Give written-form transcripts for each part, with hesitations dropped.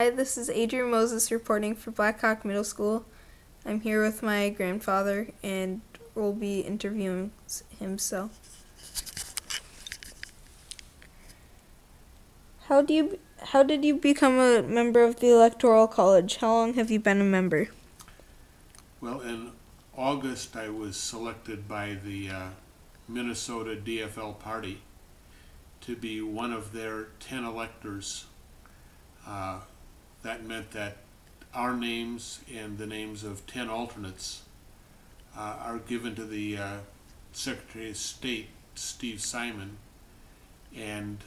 Hi, this is Adrian Moses reporting for Blackhawk Middle School. I'm here with my grandfather and we'll be interviewing him. How did you become a member of the Electoral College? How long have you been a member? Well, in August, I was selected by the Minnesota DFL party to be one of their 10 electors. Uh, that meant that our names and the names of 10 alternates are given to the Secretary of State, Steve Simon, and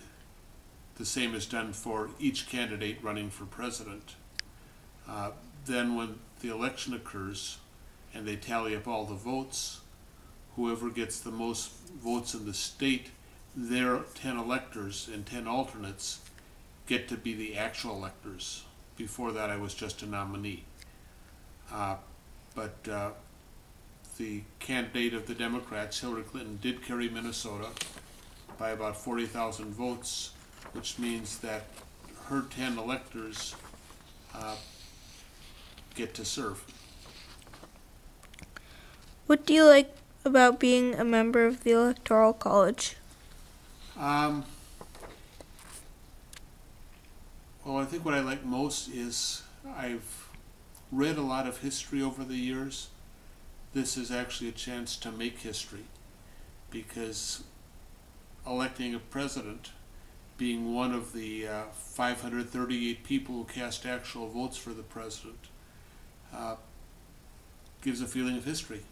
the same is done for each candidate running for president. Uh, then, when the election occurs and they tally up all the votes, whoever gets the most votes in the state, their 10 electors and 10 alternates get to be the actual electors. Before that, I was just a nominee. But the candidate of the Democrats, Hillary Clinton, did carry Minnesota by about 40,000 votes, which means that her 10 electors get to serve. What do you like about being a member of the Electoral College? Well, I think what I like most is I've read a lot of history over the years. This is actually a chance to make history because electing a president, being one of the 538 people who cast actual votes for the president, gives a feeling of history.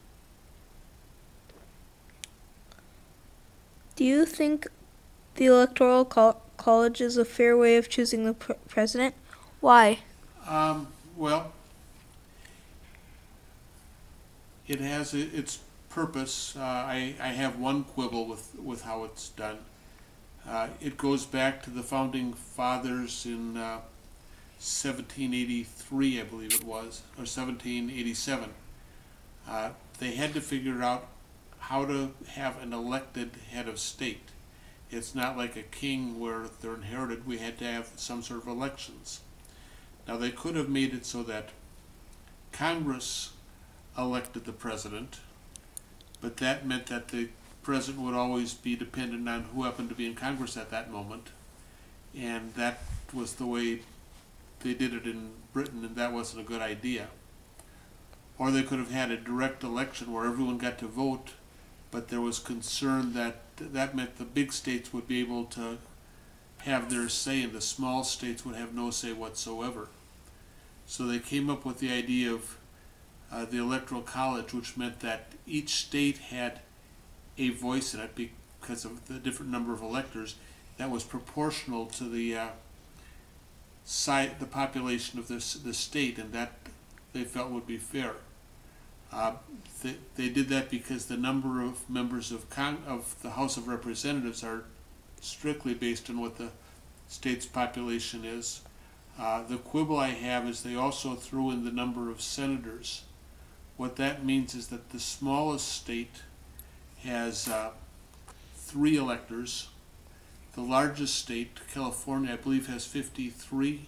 Do you think the Electoral College is a fair way of choosing the president? Why? Well, it has its purpose. I have one quibble with how it's done. It goes back to the founding fathers in 1783, I believe it was, or 1787. They had to figure out how to have an elected head of state. It's not like a king where they're inherited. We had to have some sort of elections. Now, they could have made it so that Congress elected the president, but that meant that the president would always be dependent on who happened to be in Congress at that moment. And that was the way they did it in Britain, and that wasn't a good idea. Or they could have had a direct election where everyone got to vote, but there was concern that that meant the big states would be able to have their say and the small states would have no say whatsoever. So they came up with the idea of the Electoral College, which meant that each state had a voice in it because of the different number of electors that was proportional to the population of the state, and that they felt would be fair. They did that because the number of members of the House of Representatives are strictly based on what the state's population is. The quibble I have is they also threw in the number of senators. What that means is that the smallest state has 3 electors. The largest state, California, I believe has 53.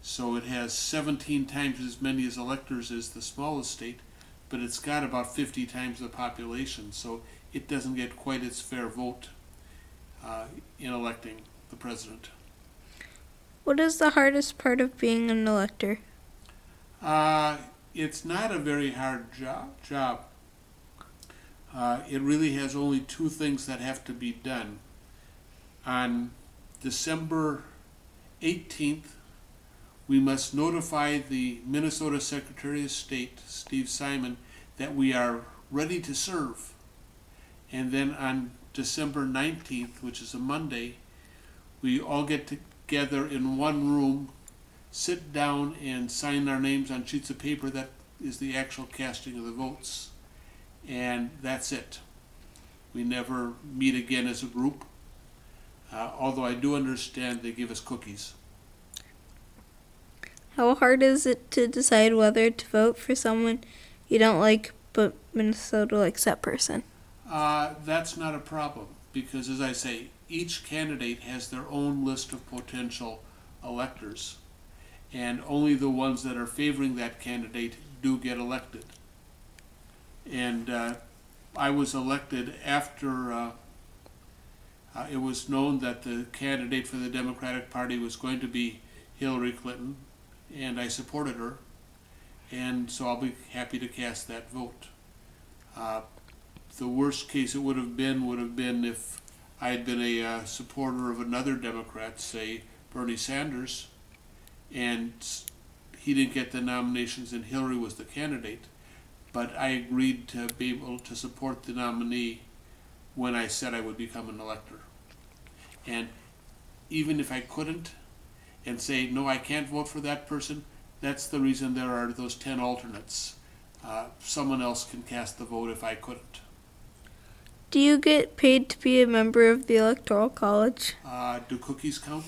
So it has 17 times as many as electors as the smallest state, but it's got about 50 times the population, so it doesn't get quite its fair vote in electing the president. What is the hardest part of being an elector? It's not a very hard job. It really has only 2 things that have to be done. On December 18th, we must notify the Minnesota Secretary of State, Steve Simon, that we are ready to serve. And then on December 19th, which is a Monday, we all get together in one room, sit down and sign our names on sheets of paper. That is the actual casting of the votes. And that's it. We never meet again as a group, although I do understand they give us cookies. How hard is it to decide whether to vote for someone you don't like but Minnesota likes that person? That's not a problem because, as I say, each candidate has their own list of potential electors. and only the ones that are favoring that candidate do get elected. And I was elected after it was known that the candidate for the Democratic Party was going to be Hillary Clinton, and I supported her, and so I'll be happy to cast that vote. The worst case it would have been if I had been a supporter of another Democrat, say Bernie Sanders, and he didn't get the nominations and Hillary was the candidate. But I agreed to be able to support the nominee when I said I would become an elector. And even if I couldn't and say, no, I can't vote for that person, that's the reason there are those 10 alternates. Someone else can cast the vote if I couldn't. Do you get paid to be a member of the Electoral College? Do cookies count?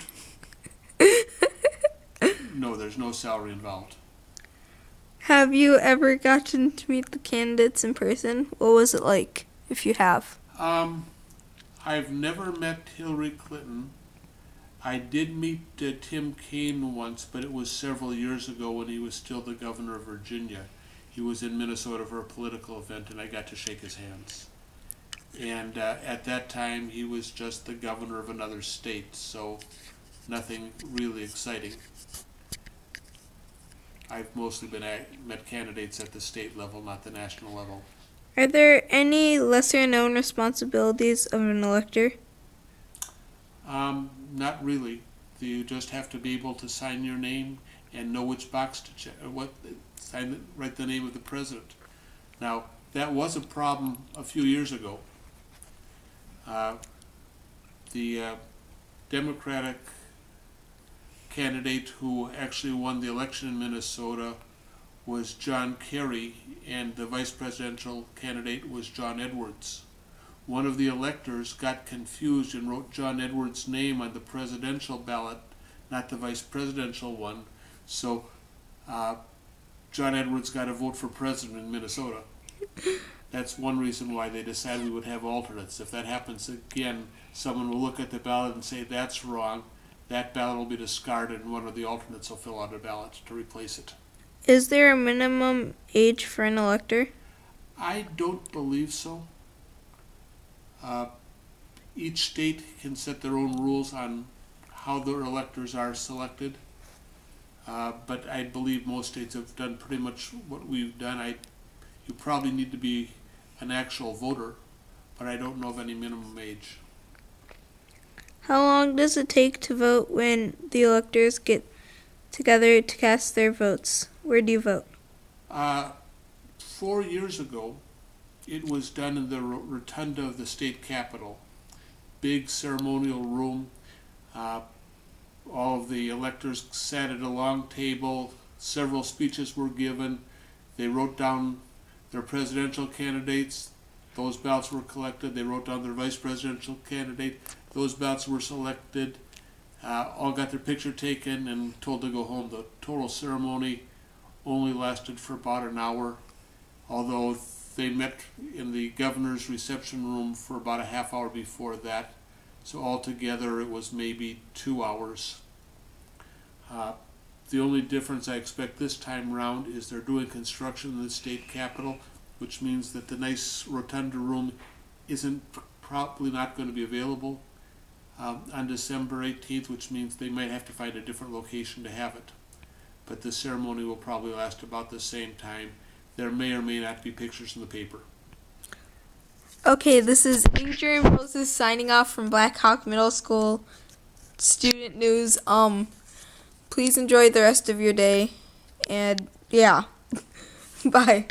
No, there's no salary involved. Have you ever gotten to meet the candidates in person? What was it like, if you have? I've never met Hillary Clinton. I did meet Tim Kaine once, but it was several years ago when he was still the governor of Virginia. He was in Minnesota for a political event, and I got to shake his hands. And at that time, he was just the governor of another state, so nothing really exciting. I've mostly met candidates at the state level, not the national level. Are there any lesser-known responsibilities of an elector? Not really. You just have to be able to sign your name and know which box to check, or write the name of the president. Now, that was a problem a few years ago. The Democratic candidate who actually won the election in Minnesota was John Kerry, and the vice presidential candidate was John Edwards. One of the electors got confused and wrote John Edwards' name on the presidential ballot, not the vice presidential one, so John Edwards got a vote for president in Minnesota. That's one reason why they decided we would have alternates. If that happens again, someone will look at the ballot and say, that's wrong. That ballot will be discarded and one of the alternates will fill out a ballot to replace it. Is there a minimum age for an elector? I don't believe so. Each state can set their own rules on how their electors are selected. But I believe most states have done pretty much what we've done. You probably need to be an actual voter, but I don't know of any minimum age. How long does it take to vote when the electors get together to cast their votes? Where do you vote? 4 years ago, it was done in the rotunda of the state capitol. Big ceremonial room. All of the electors sat at a long table. Several speeches were given. They wrote down their presidential candidates. Those ballots were collected. They wrote down their vice presidential candidate. Those ballots were selected. All got their picture taken and told to go home. The total ceremony only lasted for about an hour, although they met in the governor's reception room for about a half hour before that. So altogether it was maybe 2 hours. The only difference I expect this time around is they're doing construction in the state capitol, which means that the nice rotunda room isn't probably not going to be available on December 18th, which means they might have to find a different location to have it. But the ceremony will probably last about the same time. There may or may not be pictures in the paper. Okay, this is Adrian Moses signing off from Black Hawk Middle School Student News. Please enjoy the rest of your day, and yeah, bye.